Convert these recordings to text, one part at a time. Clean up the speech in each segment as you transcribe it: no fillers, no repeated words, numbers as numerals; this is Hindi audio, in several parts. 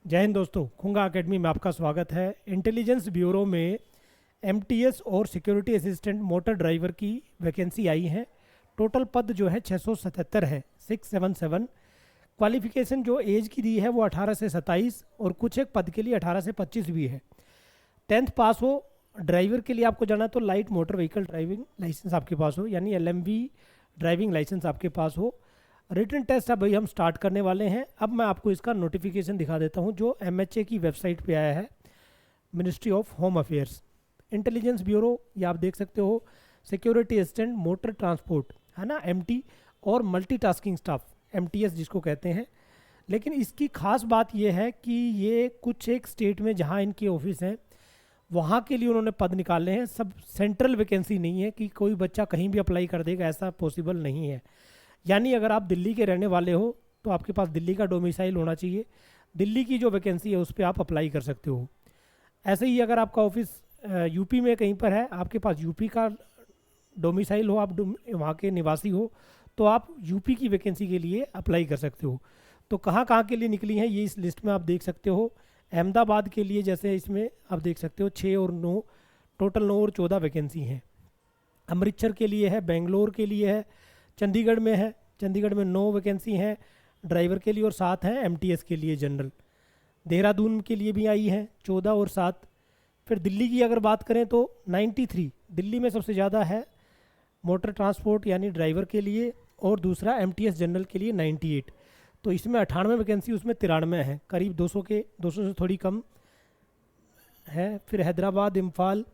जय हिंद दोस्तों, खुंगा एकेडमी में आपका स्वागत है। इंटेलिजेंस ब्यूरो में एमटीएस और सिक्योरिटी असिस्टेंट मोटर ड्राइवर की वैकेंसी आई है। टोटल पद जो है 677 है, 677। क्वालिफिकेशन जो एज की दी है वो 18 से 27 और कुछ एक पद के लिए 18 से 25 भी है। 10th पास हो। ड्राइवर के लिए आपको जाना तो light motor vehicle driving licence आपके पास हो, यानी LMV ड्राइविंग लाइसेंस आपके पास हो। रिटन टेस्ट अभी हम स्टार्ट करने वाले हैं। अब मैं आपको इसका नोटिफिकेशन दिखा देता हूं जो MHA की वेबसाइट पे आया है, ministry of home affairs. Intelligence bureau, ये आप देख सकते हो। सिक्योरिटी असिस्टेंट मोटर ट्रांसपोर्ट है ना, MT, और मल्टीटास्किंग स्टाफ MTS जिसको कहते हैं। लेकिन इसकी खास बात यह है कि ये कुछ एक स्टेट में जहाँ इनके ऑफिस हैं वहाँ के लिए उन्होंने पद निकाले हैं। सब सेंट्रल वैकेंसी नहीं है कि कोई बच्चा कहीं भी अप्लाई कर देगा, ऐसा पॉसिबल नहीं है। यानी अगर आप दिल्ली के रहने वाले हो तो आपके पास दिल्ली का डोमिसाइल होना चाहिए। दिल्ली की जो वैकेंसी है उस पर आप अप्लाई कर सकते हो। ऐसे ही अगर आपका ऑफिस यूपी में कहीं पर है, आपके पास यूपी का डोमिसाइल हो, आप वहाँ के निवासी हो, तो आप यूपी की वैकेंसी के लिए अप्लाई कर सकते हो। तो कहाँ कहाँ के लिए निकली हैं ये इस लिस्ट में आप देख सकते हो। अहमदाबाद के लिए जैसे इसमें आप देख सकते हो 6 और 9, टोटल 9 और 14 वैकेंसी हैं। अमृतसर के लिए है, बेंगलोर के लिए है, चंडीगढ़ में है। चंडीगढ़ में 9 वैकेंसी हैं ड्राइवर के लिए और 7 हैं MTS के लिए जनरल। देहरादून के लिए भी आई हैं 14 और 7। फिर दिल्ली की अगर बात करें तो 93 दिल्ली में सबसे ज़्यादा है मोटर ट्रांसपोर्ट यानी ड्राइवर के लिए, और दूसरा MTS जनरल के लिए 98। तो इसमें 98 वैकेंसी, उसमें 93 है, करीब 200 से थोड़ी कम है। फिर हैदराबाद, इम्फाल,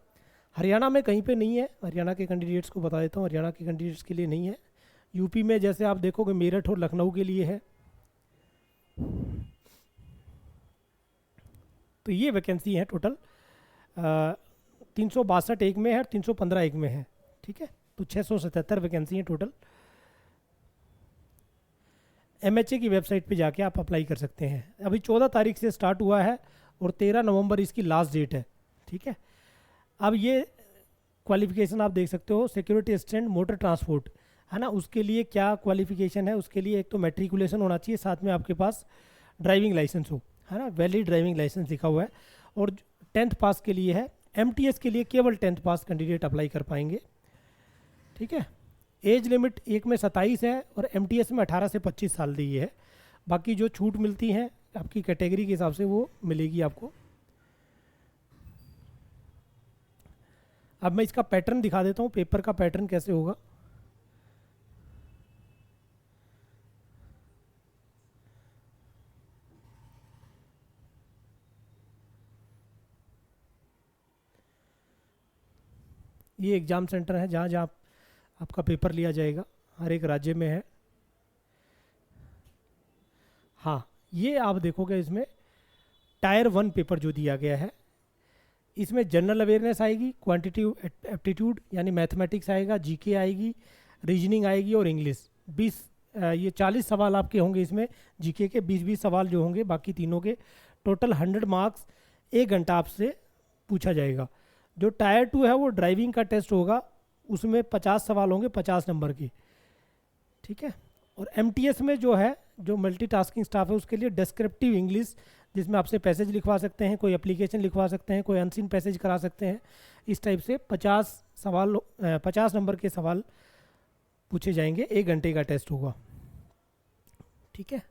हरियाणा में कहीं पे नहीं है। हरियाणा के कैंडिडेट्स को बता देता हूँ, हरियाणा के कैंडिडेट्स के लिए नहीं है। यूपी में जैसे आप देखोगे मेरठ और लखनऊ के लिए है। तो ये वैकेंसी है टोटल 362 एक में है और 315 एक में है। ठीक है, तो 677 वैकेंसी है टोटल। MHA की वेबसाइट पे जाके आप अप्लाई कर सकते हैं। अभी 14 तारीख से स्टार्ट हुआ है और 13 नवंबर इसकी लास्ट डेट है। ठीक है, अब ये क्वालिफिकेशन आप देख सकते हो। सिक्योरिटी असिस्टेंट मोटर ट्रांसपोर्ट है ना, उसके लिए क्या क्वालिफिकेशन है? उसके लिए एक तो मैट्रिकुलेशन होना चाहिए, साथ में आपके पास ड्राइविंग लाइसेंस हो, है ना, वैलिड ड्राइविंग लाइसेंस लिखा हुआ है। और 10th पास के लिए है। MTS के लिए केवल 10th पास कैंडिडेट अप्लाई कर पाएंगे। ठीक है, एज लिमिट एक में 27 है और MTS में 18 से 25 साल दी है। बाकी जो छूट मिलती है आपकी कैटेगरी के हिसाब से वो मिलेगी आपको। अब मैं इसका पैटर्न दिखा देता हूँ, पेपर का पैटर्न कैसे होगा। ये एग्ज़ाम सेंटर है जहाँ जहाँ आपका पेपर लिया जाएगा, हर एक राज्य में है। हाँ, ये आप देखोगे इसमें टायर 1 पेपर जो दिया गया है, इसमें जनरल अवेयरनेस आएगी, क्वांटिटिव एप्टीट्यूड यानी मैथमेटिक्स आएगा, GK आएगी, रीजनिंग आएगी और इंग्लिश। 20 ये 40 सवाल आपके होंगे इसमें। GK के 20-20 सवाल जो होंगे, बाकी तीनों के टोटल 100 मार्क्स 1 घंटा आपसे पूछा जाएगा। जो टायर 2 है वो ड्राइविंग का टेस्ट होगा, उसमें 50 सवाल होंगे 50 नंबर के। ठीक है, और MTS में जो है, जो मल्टीटास्किंग स्टाफ है, उसके लिए डिस्क्रिप्टिव इंग्लिश, जिसमें आपसे पैसेज लिखवा सकते हैं, कोई एप्लीकेशन लिखवा सकते हैं, कोई अनसीन पैसेज करा सकते हैं। इस टाइप से 50 नंबर के सवाल पूछे जाएंगे, 1 घंटे का टेस्ट होगा। ठीक है,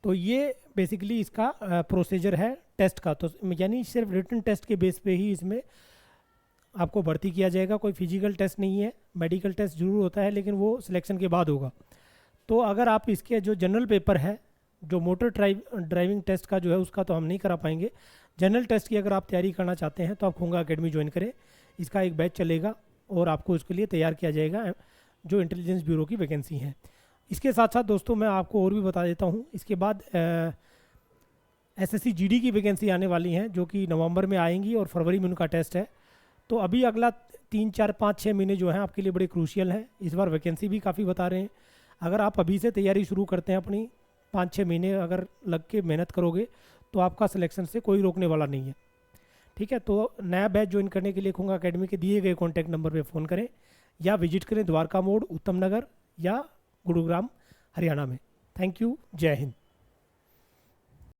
तो ये बेसिकली इसका प्रोसीजर है टेस्ट का। तो यानी सिर्फ रिटन टेस्ट के बेस पे ही इसमें आपको भर्ती किया जाएगा। कोई फिजिकल टेस्ट नहीं है, मेडिकल टेस्ट जरूर होता है लेकिन वो सिलेक्शन के बाद होगा। तो अगर आप इसके जो जनरल पेपर है, जो मोटर ड्राइविंग टेस्ट का जो है, उसका तो हम नहीं करा पाएंगे। जनरल टेस्ट की अगर आप तैयारी करना चाहते हैं तो आप खुंगा एकेडमी ज्वाइन करें। इसका एक बैच चलेगा और आपको उसके लिए तैयार किया जाएगा जो इंटेलिजेंस ब्यूरो की वैकेंसी है। इसके साथ साथ दोस्तों मैं आपको और भी बता देता हूँ, इसके बाद SSC GD की वैकेंसी आने वाली हैं जो कि नवंबर में आएंगी और फरवरी में उनका टेस्ट है। तो अभी अगला 3, 4, 5, 6 महीने जो हैं आपके लिए बड़े क्रूशियल हैं। इस बार वैकेंसी भी काफ़ी बता रहे हैं। अगर आप अभी से तैयारी शुरू करते हैं, अपनी 5-6 महीने अगर लग के मेहनत करोगे तो आपका सिलेक्शन से कोई रोकने वाला नहीं है। ठीक है, तो नया बैच ज्वाइन करने के लिए खुंगा एकेडमी के दिए गए कॉन्टैक्ट नंबर पे फ़ोन करें या विजिट करें द्वारका मोड़, उत्तम नगर या गुरुग्राम, हरियाणा में। थैंक यू, जय हिंद।